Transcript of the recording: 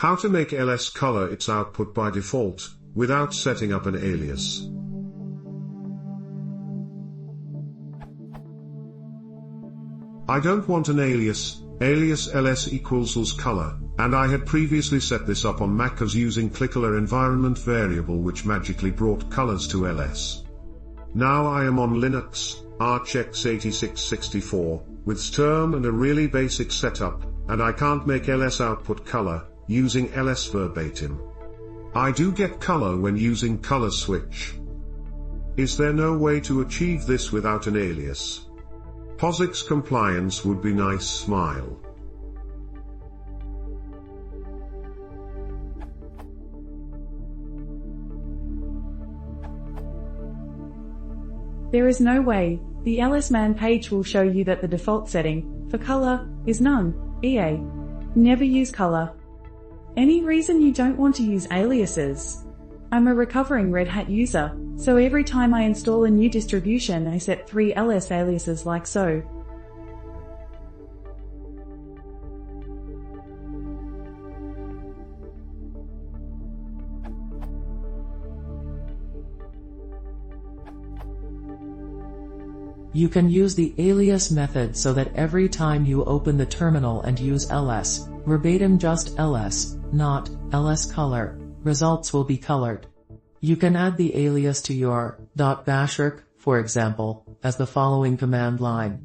How to make ls color its output by default, without setting up an alias. I don't want an alias ls equals color, and I had previously set this up on Mac as using clickcolor environment variable which magically brought colors to ls. Now I am on Linux, Arch x86-64, with xterm and a really basic setup, and I can't make ls output color, using ls verbatim. I do get color when using color switch. Is there no way to achieve this without an alias? POSIX compliance would be nice, smile. There is no way. The ls-man page will show you that the default setting for color is none. EA. Never use color. Any reason you don't want to use aliases? I'm a recovering Red Hat user, so every time I install a new distribution I set 3 ls aliases like so. You can use the alias method so that every time you open the terminal and use ls, verbatim just ls, not ls color, results will be colored. You can add the alias to your .bashrc, for example, as the following command line.